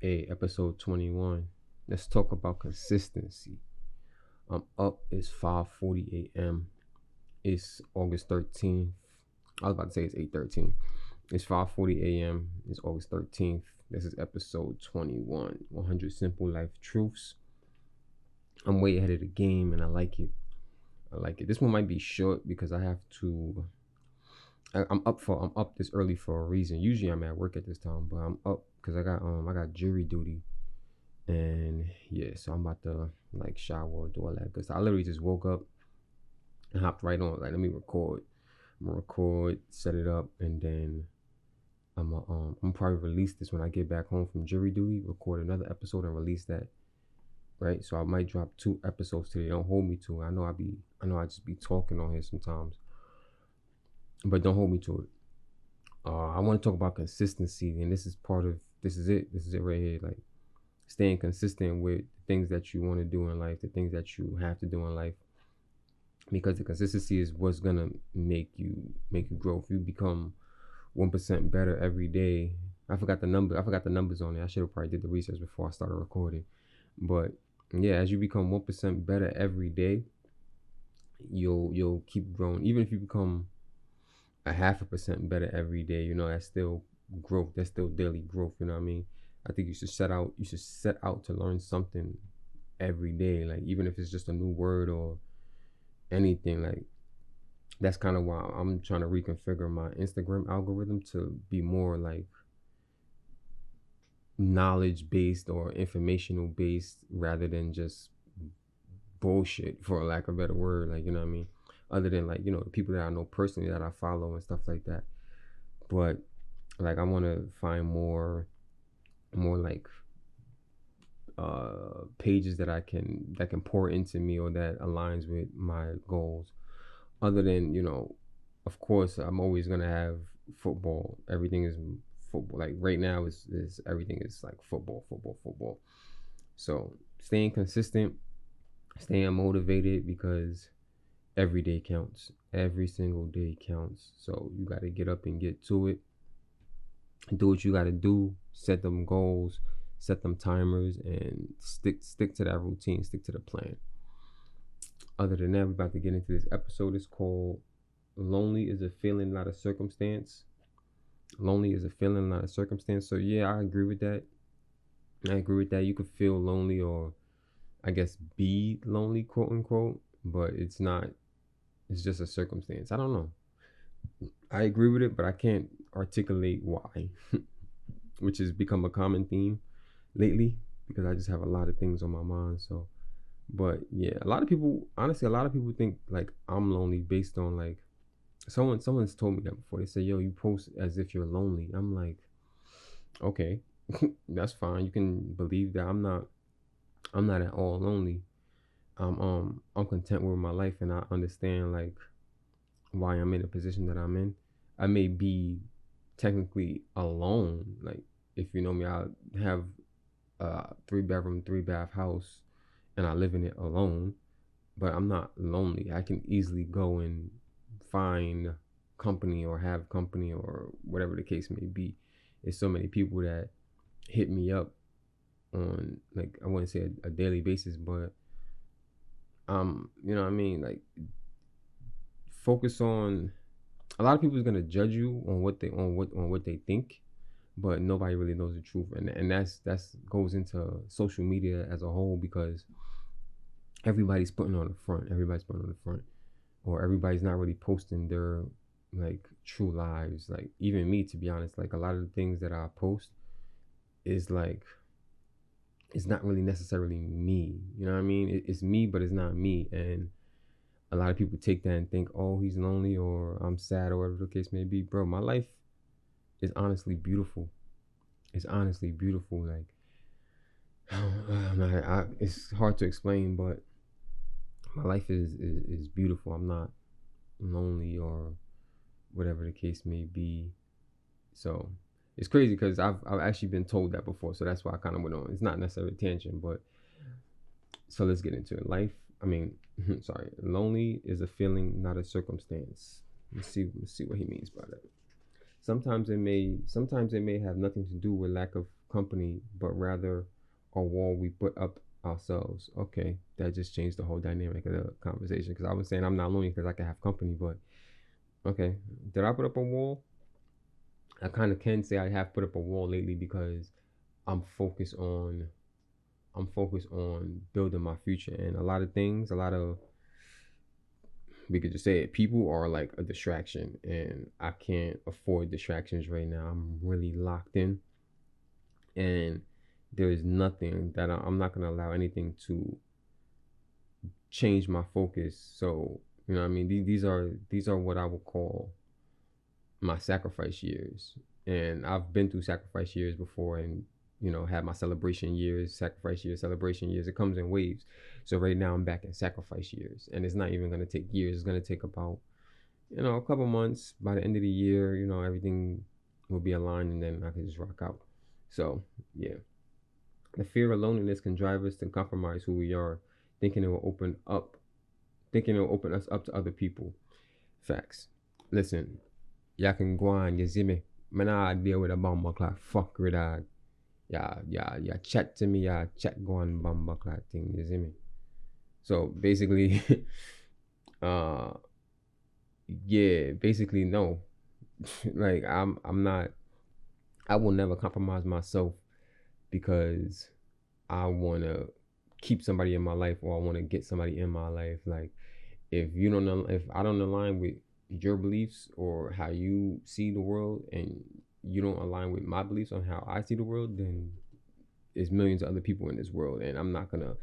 Episode 21. Let's talk about consistency. I'm up. It's 5:40 a.m. It's August 13th. I was about to say it's 8:13. It's 5:40 a.m. It's August 13th. This is episode 21. 100 simple life truths. I'm way ahead of the game, and I like it. I like it. This one might be short because I have to. I'm up this early for a reason. Usually I'm at work at this time, but I'm up because I got jury duty, and yeah, so I'm about to like shower, do all that good stuff. I literally just woke up and hopped right on. Like, let me record. I'm gonna record, set it up, and then I'm probably release this when I get back home from jury duty. Record another episode and release that. Right, so I might drop 2 episodes today. Don't hold me to it. I know I just be talking on here sometimes, but don't hold me to it. I want to talk about consistency, and this is it right here. Like, staying consistent with things that you want to do in life, the things that you have to do in life, because the consistency is what's gonna make you grow. If you become 1% better every day, I forgot the numbers on it. I should have probably did the research before I started recording, but yeah, as you become 1% better every day, you'll keep growing. Even if you become a 0.5% better every day, you know, that's still growth. That's still daily growth. You know what I mean? I think you should set out to learn something every day. Like, even if it's just a new word or anything, like, that's kind of why I'm trying to reconfigure my Instagram algorithm to be more like knowledge based or informational based rather than just bullshit, for lack of a better word. Like, you know what I mean? Other than, like, you know, the people that I know personally that I follow and stuff like that. But like, I want to find more like pages that can pour into me or that aligns with my goals. Other than, you know, of course I'm always gonna have football. Everything is football. Like, right now is everything is like football. So staying consistent, staying motivated, because every day counts. Every single day counts. So you got to get up and get to it. Do what you got to do. Set them goals, set them timers, and stick to that routine. Stick to the plan. Other than that, we're about to get into this episode. It's called "Lonely is a Feeling, Not a Circumstance." Lonely is a feeling, not a circumstance. So yeah, I agree with that. You could feel lonely, or I guess be lonely, quote unquote, but it's not. It's just a circumstance. I don't know. I agree with it, but I can't articulate why, which has become a common theme lately because I just have a lot of things on my mind. So, but yeah, a lot of people think like I'm lonely based on, like, someone's told me that before. They say, "Yo, you post as if you're lonely." I'm like, okay, that's fine. You can believe that I'm not at all lonely. I'm content with my life, and I understand, like, why I'm in the position that I'm in. I may be technically alone. Like, if you know me, I have a 3-bedroom, 3-bath house, and I live in it alone. But I'm not lonely. I can easily go and find company or have company or whatever the case may be. There's so many people that hit me up on, like, I wouldn't say a daily basis, but you know what I mean? Like, focus on, a lot of people is gonna judge you on what they think, but nobody really knows the truth, and that's goes into social media as a whole, because everybody's putting on the front, or everybody's not really posting their, like, true lives. Like, even me, to be honest, like, a lot of the things that I post is like, it's not really necessarily me. You know what I mean? It's me, but it's not me, and a lot of people take that and think, oh, he's lonely, or I'm sad, or whatever the case may be. Bro, my life is honestly beautiful. It's honestly beautiful. Like, it's hard to explain, but my life is beautiful. I'm not lonely or whatever the case may be. So it's crazy because I've actually been told that before. So that's why I kind of went on. It's not necessarily a tangent, but so let's get into it. Sorry. Lonely is a feeling, not a circumstance. Let's see what he means by that. sometimes it may have nothing to do with lack of company, but rather a wall we put up ourselves. Okay, that just changed the whole dynamic of the conversation, because I was saying I'm not lonely because I can have company, but okay, did I put up a wall? I kind of can say I have put up a wall lately because I'm focused on I'm focused on building my future, and a lot of things, a lot of, we could just say it, people are like a distraction, and I can't afford distractions right now. I'm really locked in, and there is nothing that I'm not gonna allow anything to change my focus. So you know what I mean, these are what I would call my sacrifice years, and I've been through sacrifice years before, and had my celebration years, sacrifice years, celebration years. It comes in waves. So right now I'm back in sacrifice years, and it's not even going to take years. It's going to take about a couple months. By the end of the year, everything will be aligned, and then I can just rock out. So yeah, the fear of loneliness can drive us to compromise who we are, thinking it will open us up to other people. Facts. Listen, y'all can go on, you see me. Man, I deal with a bomb clock. Fuck with that. Yeah, chat to me, yeah, chat go on bomb clock thing, you see me. So basically, uh, yeah, basically no. Like I'm not. I will never compromise myself because I want to keep somebody in my life, or I want to get somebody in my life. Like if you don't know, if I don't align with your beliefs or how you see the world, and you don't align with my beliefs on how I see the world, then there's millions of other people in this world, and I'm not gonna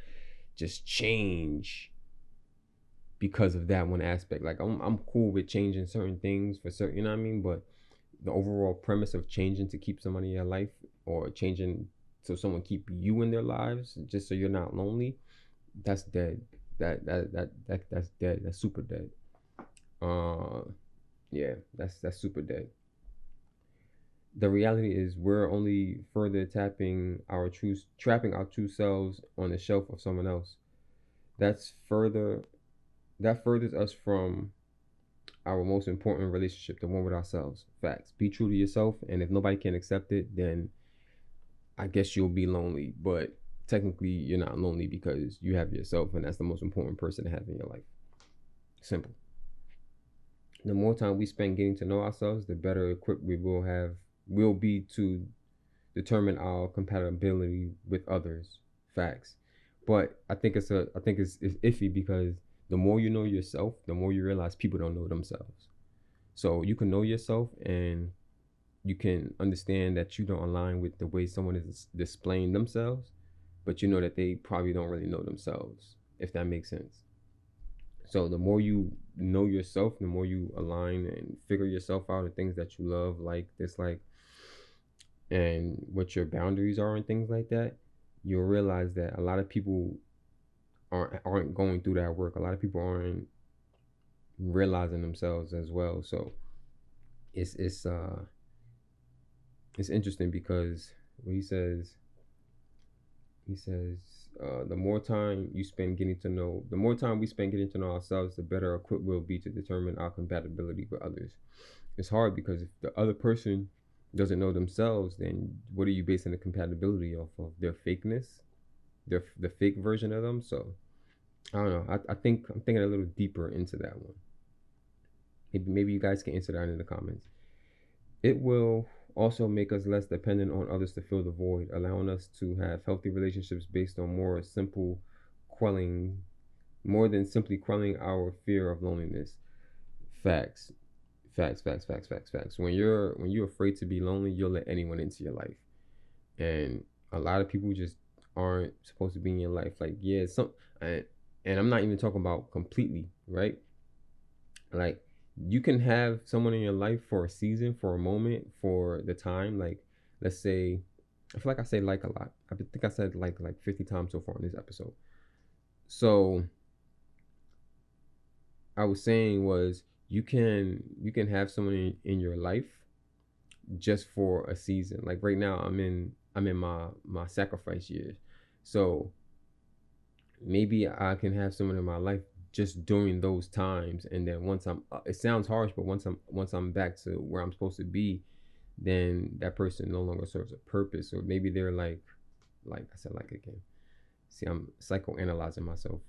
just change because of that one aspect. Like I'm cool with changing certain things for certain, you know what I mean? But the overall premise of changing to keep somebody in your life, or changing so someone keep you in their lives just so you're not lonely, that's dead. That's dead. That's super dead. Yeah, that's super dead. The reality is we're only further trapping our true selves on the shelf of someone else. That's further that furthers us from our most important relationship, the one with ourselves. Facts. Be true to yourself, and if nobody can accept it, then I guess you'll be lonely. But technically, you're not lonely because you have yourself, and that's the most important person to have in your life. Simple. The more time we spend getting to know ourselves, the better equipped will be to determine our compatibility with others. Facts. But I think it's iffy, because the more you know yourself, the more you realize people don't know themselves. So you can know yourself, and you can understand that you don't align with the way someone is displaying themselves, but you know that they probably don't really know themselves, if that makes sense. So the more you know yourself, the more you align and figure yourself out, and things that you love, like, dislike, and what your boundaries are, and things like that, you'll realize that a lot of people aren't going through that work. A lot of people aren't realizing themselves as well. So it's it's uh it's interesting, because what he says the more time we spend getting to know ourselves, the better equipped we'll be to determine our compatibility with others. It's hard, because if the other person doesn't know themselves, then what are you basing the compatibility off of? Their fakeness, the fake version of them. So I don't know. I think I'm thinking a little deeper into that one. Maybe you guys can answer that in the comments. It will also make us less dependent on others to fill the void, allowing us to have healthy relationships based on more than simply quelling our fear of loneliness. Facts. Facts. When you're afraid to be lonely, you'll let anyone into your life. And a lot of people just aren't supposed to be in your life. Like, yeah, and I'm not even talking about completely, right? Like, you can have someone in your life for a season, for a moment, for the time. Like, let's say, I feel like I say like a lot. I think I said like 50 times so far in this episode. So I was saying was, you can have someone in your life just for a season. Like right now, I'm in my sacrifice years. So maybe I can have someone in my life just during those times, and then once it sounds harsh, but once I'm back to where I'm supposed to be, then that person no longer serves a purpose. Or maybe they're like I said, like again, see, I'm psychoanalyzing myself.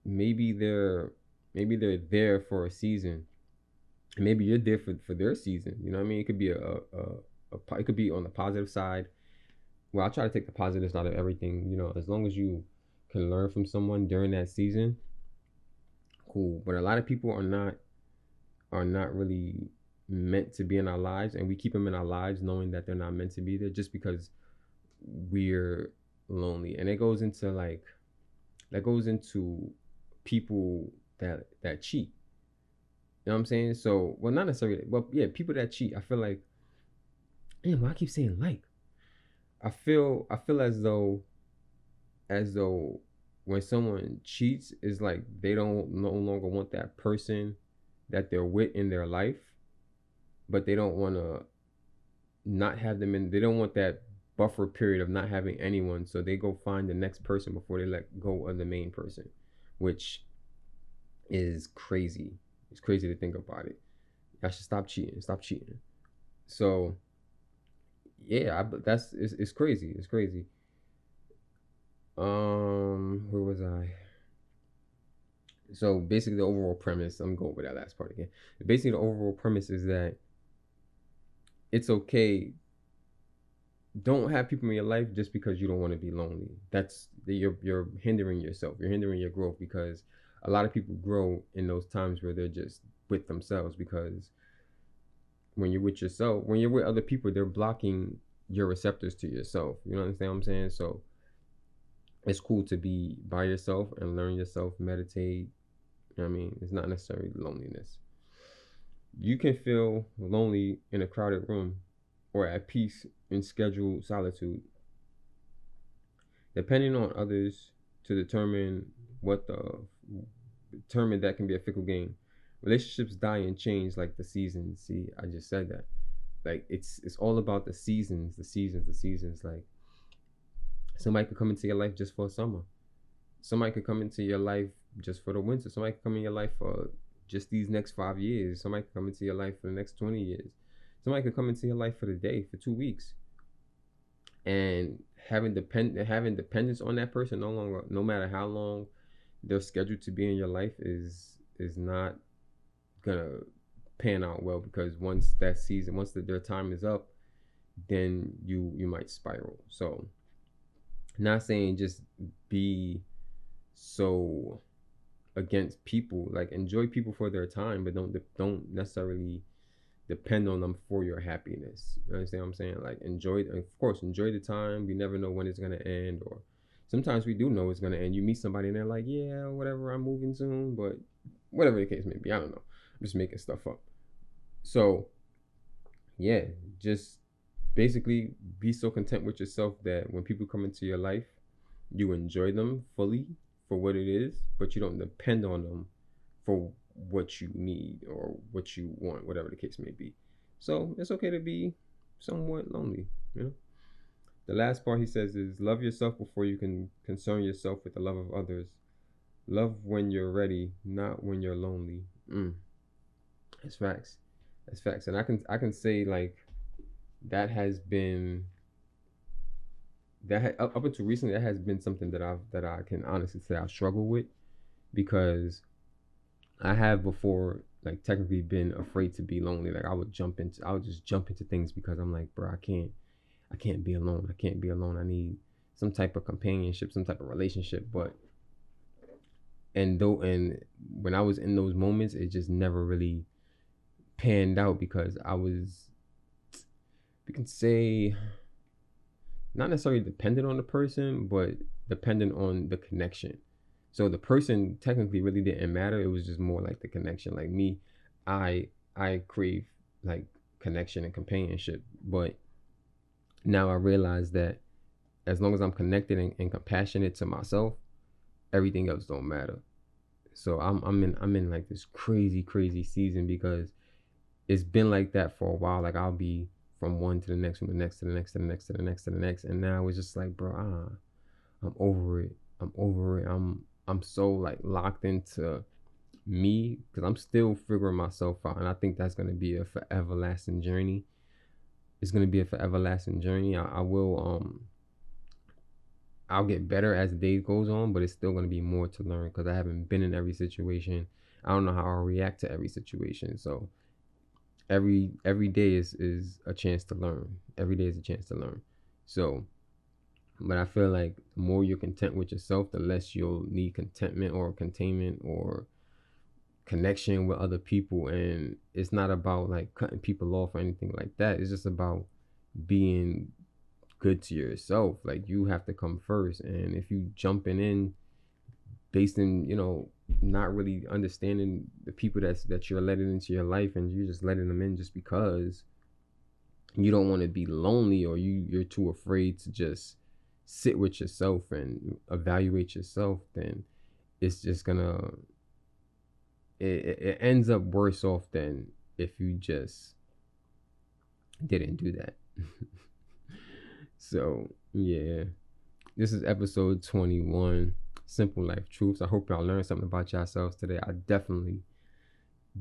Maybe they're there for a season. Maybe you're there for their season. You know what I mean? It could be it could be on the positive side. Well, I try to take the positives out of everything. You know, as long as you can learn from someone during that season, cool. But a lot of people are not really meant to be in our lives, and we keep them in our lives knowing that they're not meant to be there just because we're lonely. And it goes into like that goes into people that cheat. You know what I'm saying? So, well, not necessarily. Well, yeah, people that cheat. I feel like, damn, I keep saying like. I feel as though when someone cheats, is like they don't no longer want that person that they're with in their life, but they don't want to not have them in. They don't want that buffer period of not having anyone, so they go find the next person before they let go of the main person, which is crazy. It's crazy to think about it. I should stop cheating. Stop cheating. So yeah, that's it's crazy. It's crazy. Where was I? So basically, the overall premise. I'm going over that last part again. Basically, the overall premise is that it's okay. Don't have people in your life just because you don't want to be lonely. You're hindering yourself. You're hindering your growth, because a lot of people grow in those times where they're just with themselves. Because when you're with yourself, when you're with other people, they're blocking your receptors to yourself. You know what I'm saying? So it's cool to be by yourself and learn yourself, meditate. You know what I mean? It's not necessarily loneliness. You can feel lonely in a crowded room or at peace in scheduled solitude. Depending on others to determine determine that can be a fickle game. Relationships die and change like the seasons. See, I just said that. Like it's all about the seasons, the seasons, the seasons. Like somebody could come into your life just for a summer. Somebody could come into your life just for the winter. Somebody could come in your life for just these next 5 years. Somebody could come into your life for the next 20 years. Somebody could come into your life for the day, for 2 weeks. And having dependence on that person no matter how long they're scheduled to be in your life is not gonna pan out well, because once their time is up, then you might spiral. So not saying just be so against people. Like, enjoy people for their time, but don't necessarily depend on them for your happiness. You understand what I'm saying? Like, enjoy the time. We never know when it's gonna end, or sometimes we do know it's gonna end. You meet somebody and they're like, yeah, whatever, I'm moving soon, but whatever the case may be, I don't know. I'm just making stuff up. So yeah, just basically be so content with yourself that when people come into your life, you enjoy them fully for what it is, but you don't depend on them for what you need or what you want, whatever the case may be. So it's okay to be somewhat lonely, you know. The last part he says is, love yourself before you can concern yourself with the love of others. Love when you're ready, not when you're lonely. That's facts. That's facts. And I can say, like, that has been up until recently, that has been something that I can honestly say I struggle with, because I have before, like, technically been afraid to be lonely. Like, I would just jump into things because I'm like, bro, I can't be alone. I can't be alone. I need some type of companionship, some type of relationship. But and when I was in those moments, it just never really panned out, because I was, you can say, not necessarily dependent on the person, but dependent on the connection. So the person technically really didn't matter. It was just more like the connection. Like me, I crave like connection and companionship. But now I realize that as long as I'm connected and compassionate to myself, everything else don't matter. So I'm in like this crazy season, because it's been like that for a while. Like, I'll be from one to the next, from the next to the next to the next to the next to the next, and now it's just like, bro, I'm over it. I'm so like locked into me, because I'm still figuring myself out, and I think that's gonna be a forever lasting journey. it's gonna be a forever lasting journey. I will I'll get better as the day goes on, but it's still gonna be more to learn because I haven't been in every situation. I don't know how I'll react to every situation. So every day is a chance to learn. Every day is a chance to learn. So, but I feel like the more you're content with yourself, the less you'll need contentment or containment or connection with other people. And it's not about like cutting people off or anything like that. It's just about being good to yourself. Like you have to come first. And if you jumping in based in, not really understanding the people that you're letting into your life, and you're just letting them in just because you don't want to be lonely, or you're too afraid to just sit with yourself and evaluate yourself, then it's just gonna it ends up worse off than if you just didn't do that. So yeah, this is episode 21, Simple Life Truths. I hope y'all learned something about yourselves today. I definitely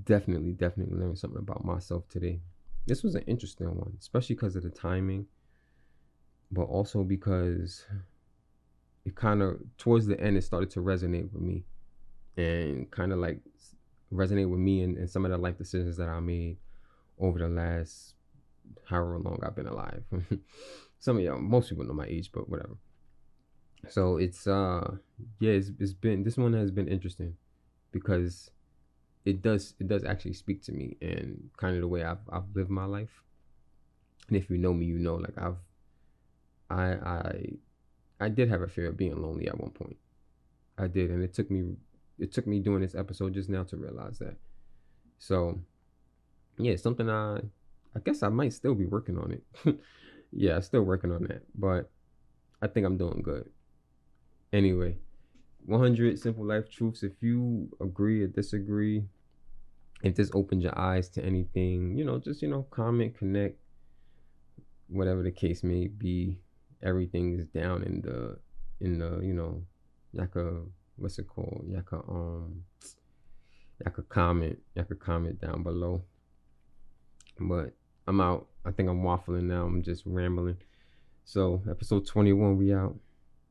learned something about myself today. This was an interesting one, especially because of the timing, but also because it kind of, towards the end, it started to resonate with me, and kind of like resonate with me and some of the life decisions that I made over the last however long I've been alive. Some of y'all, most people know my age, but whatever. So it's it's been, this one has been interesting because it does actually speak to me and kind of the way I've lived my life. And if you know me, you know, like I did have a fear of being lonely at one point. I did, and it took me doing this episode just now to realize that. So yeah, it's something I guess I might still be working on it. Yeah, I'm still working on that, but I think I'm doing good. Anyway, 100 simple life truths. If you agree or disagree, if this opens your eyes to anything, just, comment, connect, whatever the case may be. Everything is down in the, y'all could, what's it called? Y'all could comment down below. But I'm out. I think I'm waffling now. I'm just rambling. So episode 21, we out.